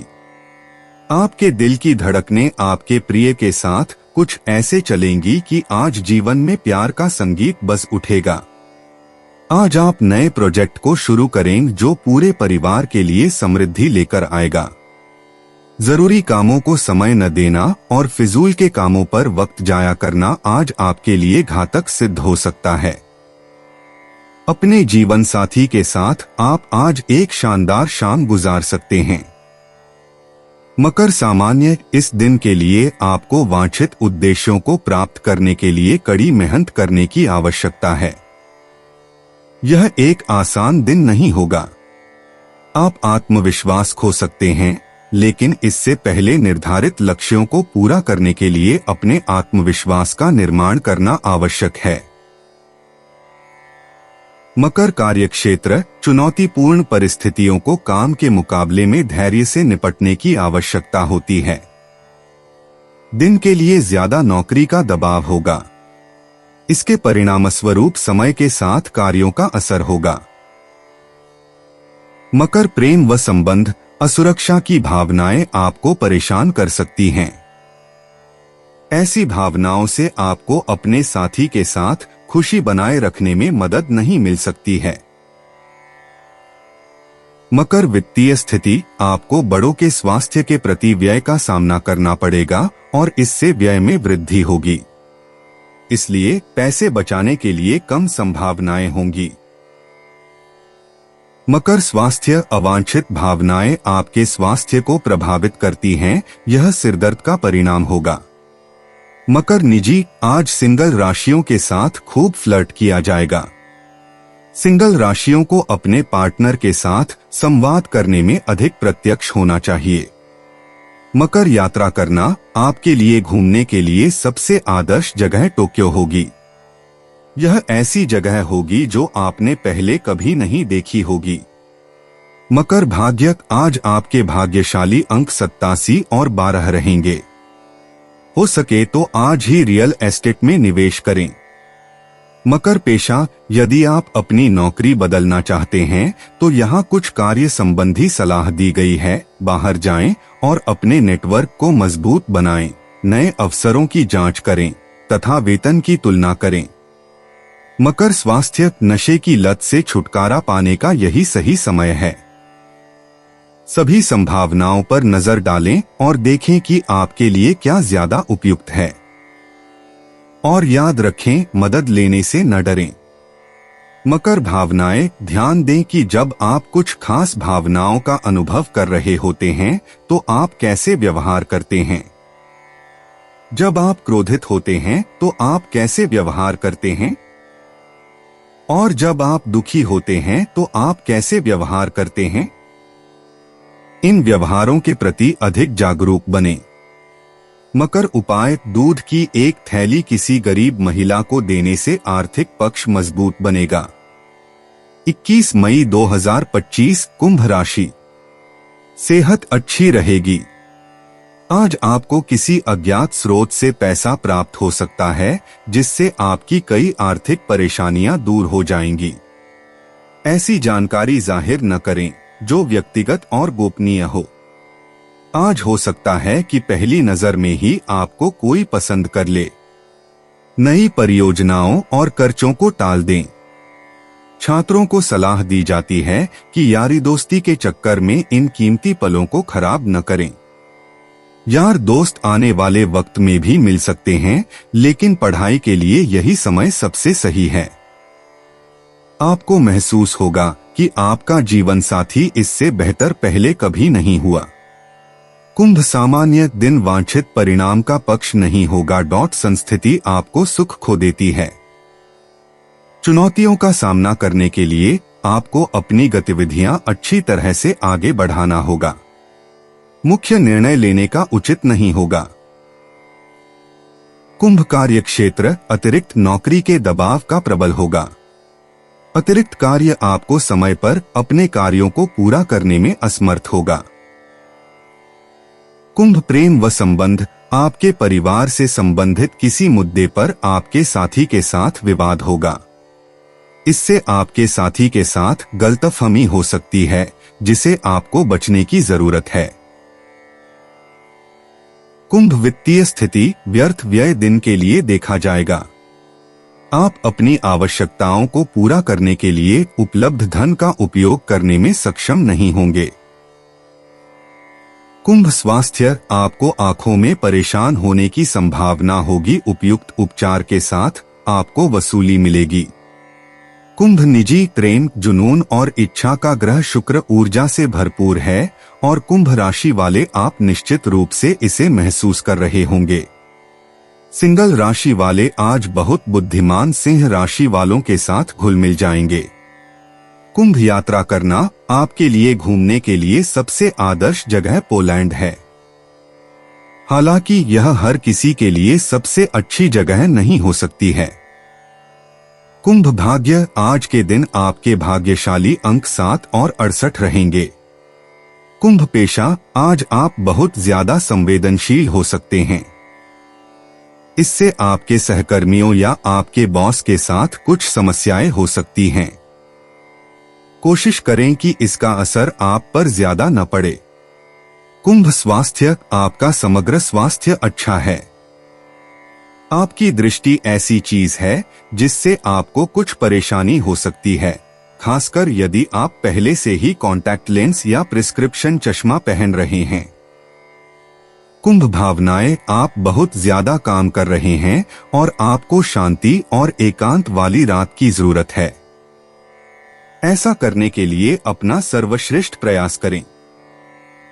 आपके दिल की धड़कनें आपके प्रिय के साथ कुछ ऐसे चलेंगी कि आज जीवन में प्यार का संगीत बज उठेगा। आज आप नए प्रोजेक्ट को शुरू करें जो पूरे परिवार के लिए समृद्धि लेकर आएगा। जरूरी कामों को समय न देना और फिजूल के कामों पर वक्त जाया करना आज आपके लिए घातक सिद्ध हो सकता है। अपने जीवन साथी के साथ आप आज एक शानदार शाम गुजार सकते हैं। मकर सामान्य, इस दिन के लिए आपको वांछित उद्देश्यों को प्राप्त करने के लिए कड़ी मेहनत करने की आवश्यकता है। यह एक आसान दिन नहीं होगा। आप आत्मविश्वास खो सकते हैं, लेकिन इससे पहले निर्धारित लक्ष्यों को पूरा करने के लिए अपने आत्मविश्वास का निर्माण करना आवश्यक है। मकर कार्यक्षेत्र, चुनौतीपूर्ण परिस्थितियों को काम के मुकाबले में धैर्य से निपटने की आवश्यकता होती है। दिन के लिए ज्यादा नौकरी का दबाव होगा। इसके परिणामस्वरूप समय के साथ कार्यों का असर होगा। मकर प्रेम व संबंध, असुरक्षा की भावनाएं आपको परेशान कर सकती हैं। ऐसी भावनाओं से आपको अपने साथी के साथ खुशी बनाए रखने में मदद नहीं मिल सकती है। मकर वित्तीय स्थिति, आपको बड़ों के स्वास्थ्य के प्रति व्यय का सामना करना पड़ेगा और इससे व्यय में वृद्धि होगी। इसलिए पैसे बचाने के लिए कम संभावनाएं होंगी। मकर स्वास्थ्य, अवांछित भावनाएं आपके स्वास्थ्य को प्रभावित करती हैं, यह सिरदर्द का परिणाम होगा। मकर निजी, आज सिंगल राशियों के साथ खूब फ्लर्ट किया जाएगा। सिंगल राशियों को अपने पार्टनर के साथ संवाद करने में अधिक प्रत्यक्ष होना चाहिए। मकर यात्रा करना, आपके लिए घूमने के लिए सबसे आदर्श जगह टोक्यो होगी। यह ऐसी जगह होगी जो आपने पहले कभी नहीं देखी होगी। मकर भाग्य, आज आपके भाग्यशाली अंक 87 और 12 रहेंगे। हो सके तो आज ही रियल एस्टेट में निवेश करें। मकर पेशा, यदि आप अपनी नौकरी बदलना चाहते हैं तो यहाँ कुछ कार्य संबंधी सलाह दी गई है। बाहर जाएं और अपने नेटवर्क को मजबूत बनाएं। नए अवसरों की जांच करें तथा वेतन की तुलना करें। मकर स्वास्थ्य, नशे की लत से छुटकारा पाने का यही सही समय है। सभी संभावनाओं पर नजर डालें और देखें कि आपके लिए क्या ज्यादा उपयुक्त है। और याद रखें, मदद लेने से न डरें। मकर भावनाएं, ध्यान दें कि जब आप कुछ खास भावनाओं का अनुभव कर रहे होते हैं तो आप कैसे व्यवहार करते हैं। जब आप क्रोधित होते हैं तो आप कैसे व्यवहार करते हैं, और जब आप दुखी होते हैं तो आप कैसे व्यवहार करते हैं। इन व्यवहारों के प्रति अधिक जागरूक बनें। मकर उपाय, दूध की एक थैली किसी गरीब महिला को देने से आर्थिक पक्ष मजबूत बनेगा। 21 मई 2025 कुंभ राशि। सेहत अच्छी रहेगी। आज आपको किसी अज्ञात स्रोत से पैसा प्राप्त हो सकता है, जिससे आपकी कई आर्थिक परेशानियां दूर हो जाएंगी। ऐसी जानकारी जाहिर न करें जो व्यक्तिगत और गोपनीय हो। आज हो सकता है कि पहली नजर में ही आपको कोई पसंद कर ले। नई परियोजनाओं और खर्चों को टाल दें। छात्रों को सलाह दी जाती है कि यारी दोस्ती के चक्कर में इन कीमती पलों को खराब न करें। यार दोस्त आने वाले वक्त में भी मिल सकते हैं, लेकिन पढ़ाई के लिए यही समय सबसे सही है। आपको महसूस होगा कि आपका जीवन साथी इससे बेहतर पहले कभी नहीं हुआ। कुंभ सामान्य दिन वांछित परिणाम का पक्ष नहीं होगा। संस्थिति आपको सुख खो देती है। चुनौतियों का सामना करने के लिए आपको अपनी गतिविधियां अच्छी तरह से आगे बढ़ाना होगा। मुख्य निर्णय लेने का उचित नहीं होगा। कुंभ कार्य क्षेत्र अतिरिक्त नौकरी के दबाव का प्रबल होगा। अतिरिक्त कार्य आपको समय पर अपने कार्यों को पूरा करने में असमर्थ होगा। कुंभ प्रेम व संबंध आपके परिवार से संबंधित किसी मुद्दे पर आपके साथी के साथ विवाद होगा। इससे आपके साथी के साथ गलतफहमी हो सकती है, जिसे आपको बचने की जरूरत है। कुंभ वित्तीय स्थिति व्यर्थ व्यय दिन के लिए देखा जाएगा। आप अपनी आवश्यकताओं को पूरा करने के लिए उपलब्ध धन का उपयोग करने में सक्षम नहीं होंगे। कुंभ स्वास्थ्य आपको आंखों में परेशान होने की संभावना होगी। उपयुक्त उपचार के साथ आपको वसूली मिलेगी। कुंभ निजी प्रेम जुनून और इच्छा का ग्रह शुक्र ऊर्जा से भरपूर है और कुंभ राशि वाले आप निश्चित रूप से इसे महसूस कर रहे होंगे। सिंगल राशि वाले आज बहुत बुद्धिमान सिंह राशि वालों के साथ घुल मिल जाएंगे। कुंभ यात्रा करना आपके लिए घूमने के लिए सबसे आदर्श जगह पोलैंड है। हालांकि यह हर किसी के लिए सबसे अच्छी जगह नहीं हो सकती है। कुंभ भाग्य आज के दिन आपके भाग्यशाली अंक 7 और 68 रहेंगे। कुंभ पेशा आज आप बहुत ज्यादा संवेदनशील हो सकते हैं। इससे आपके सहकर्मियों या आपके बॉस के साथ कुछ समस्याएं हो सकती हैं। कोशिश करें कि इसका असर आप पर ज्यादा न पड़े। कुंभ स्वास्थ्य आपका समग्र स्वास्थ्य अच्छा है। आपकी दृष्टि ऐसी चीज है जिससे आपको कुछ परेशानी हो सकती है, खासकर यदि आप पहले से ही कॉन्टैक्ट लेंस या प्रिस्क्रिप्शन चश्मा पहन रहे हैं। कुंभ भावनाएं आप बहुत ज्यादा काम कर रहे हैं और आपको शांति और एकांत वाली रात की जरूरत है। ऐसा करने के लिए अपना सर्वश्रेष्ठ प्रयास करें।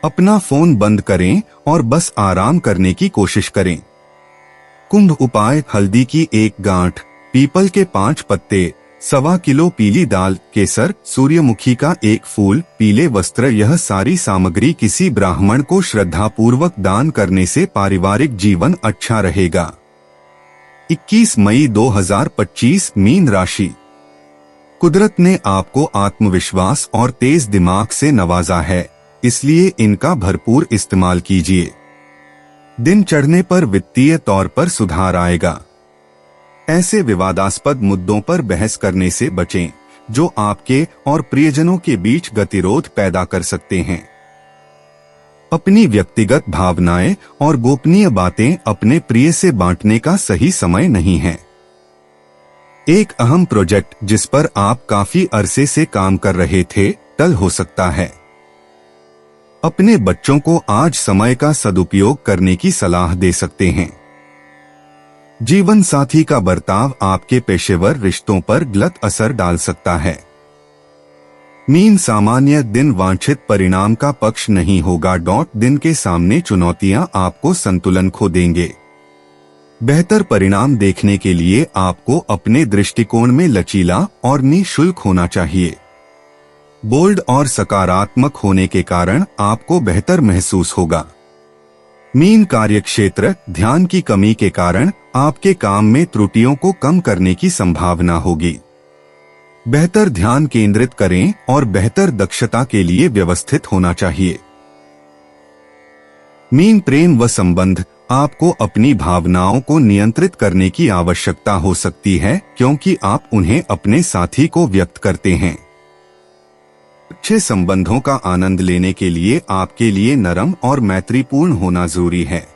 अपना फोन बंद करें और बस आराम करने की कोशिश करें। कुंभ उपाय हल्दी की 1 गांठ, पीपल के 5 पत्ते, 1.25 किलो पीली दाल, केसर, सूर्यमुखी का 1 फूल, पीले वस्त्र। यह सारी सामग्री किसी ब्राह्मण को श्रद्धापूर्वक दान करने से पारिवारिक जीवन अच्छा रहेगा। 21 मई 2025 मीन राशि। कुदरत ने आपको आत्मविश्वास और तेज दिमाग से नवाजा है, इसलिए इनका भरपूर इस्तेमाल कीजिए। दिन चढ़ने पर वित्तीय तौर पर सुधार आएगा। ऐसे विवादास्पद मुद्दों पर बहस करने से बचें जो आपके और प्रियजनों के बीच गतिरोध पैदा कर सकते हैं। अपनी व्यक्तिगत भावनाएं और गोपनीय बातें अपने प्रिय से बांटने का सही समय नहीं है। एक अहम प्रोजेक्ट जिस पर आप काफी अरसे से काम कर रहे थे टल हो सकता है। अपने बच्चों को आज समय का सदुपयोग करने की सलाह दे सकते हैं। जीवन साथी का बर्ताव आपके पेशेवर रिश्तों पर गलत असर डाल सकता है। मीन सामान्य दिन वांछित परिणाम का पक्ष नहीं होगा। दिन के सामने चुनौतियां आपको संतुलन खो देंगे। बेहतर परिणाम देखने के लिए आपको अपने दृष्टिकोण में लचीला और निःशुल्क होना चाहिए। बोल्ड और सकारात्मक होने के कारण आपको बेहतर महसूस होगा। मीन कार्यक्षेत्र ध्यान की कमी के कारण आपके काम में त्रुटियों को कम करने की संभावना होगी। बेहतर ध्यान केंद्रित करें और बेहतर दक्षता के लिए व्यवस्थित होना चाहिए। मीन प्रेम व संबंध। आपको अपनी भावनाओं को नियंत्रित करने की आवश्यकता हो सकती है क्योंकि आप उन्हें अपने साथी को व्यक्त करते हैं। अच्छे संबंधों का आनंद लेने के लिए आपके लिए नरम और मैत्रीपूर्ण होना जरूरी है।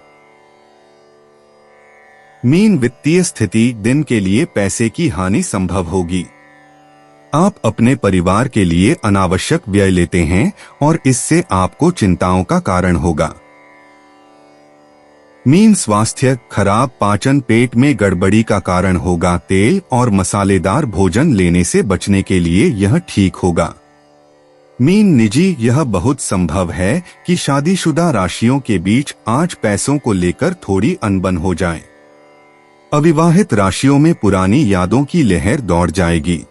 मीन वित्तीय स्थिति। दिन के लिए पैसे की हानि संभव होगी। आप अपने परिवार के लिए अनावश्यक व्यय लेते हैं और इससे आपको चिंताओं का कारण होगा। मीन स्वास्थ्य। खराब पाचन पेट में गड़बड़ी का कारण होगा। तेल और मसालेदार भोजन लेने से बचने के लिए यह ठीक होगा। मीन निजी। यह बहुत संभव है कि शादीशुदा राशियों के बीच आज पैसों को लेकर थोड़ी अनबन हो जाए। अविवाहित राशियों में पुरानी यादों की लहर दौड़ जाएगी।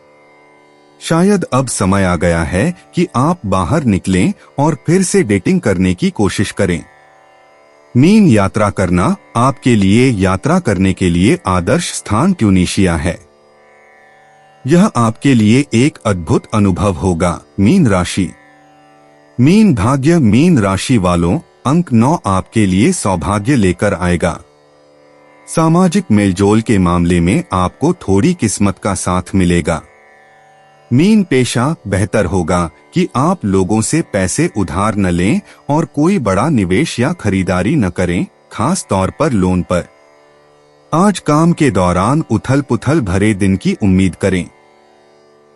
शायद अब समय आ गया है कि आप बाहर निकलें और फिर से डेटिंग करने की कोशिश करें। मीन यात्रा करना। आपके लिए यात्रा करने के लिए आदर्श स्थान ट्यूनीशिया है। यह आपके लिए एक अद्भुत अनुभव होगा। मीन राशि। मीन भाग्य। मीन राशि वालों, अंक 9 आपके लिए सौभाग्य लेकर आएगा। सामाजिक मेलजोल के मामले में आपको थोड़ी किस्मत का साथ मिलेगा। मीन पेशा। बेहतर होगा कि आप लोगों से पैसे उधार न लें और कोई बड़ा निवेश या खरीदारी न करें, खास तौर पर लोन पर। आज काम के दौरान उथल पुथल भरे दिन की उम्मीद करें।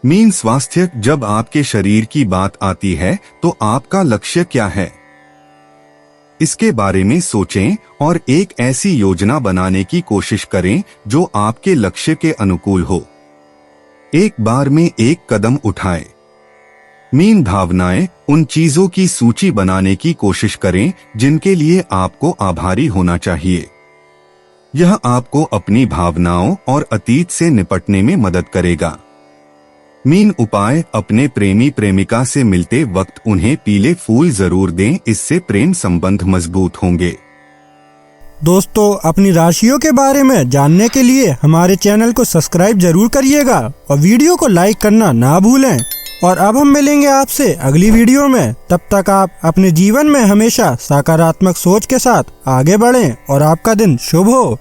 मीन स्वास्थ्य। जब आपके शरीर की बात आती है तो आपका लक्ष्य क्या है, इसके बारे में सोचें और एक ऐसी योजना बनाने की कोशिश करें जो आपके लक्ष्य के अनुकूल हो। एक बार में एक कदम उठाएं। मीन भावनाएं। उन चीजों की सूची बनाने की कोशिश करें जिनके लिए आपको आभारी होना चाहिए। यह आपको अपनी भावनाओं और अतीत से निपटने में मदद करेगा। मीन उपाय। अपने प्रेमी प्रेमिका से मिलते वक्त उन्हें पीले फूल जरूर दें, इससे प्रेम संबंध मजबूत होंगे। दोस्तों, अपनी राशियों के बारे में जानने के लिए हमारे चैनल को सब्सक्राइब जरूर करिएगा और वीडियो को लाइक करना ना भूलें। और अब हम मिलेंगे आपसे अगली वीडियो में। तब तक आप अपने जीवन में हमेशा सकारात्मक सोच के साथ आगे बढ़ें और आपका दिन शुभ हो।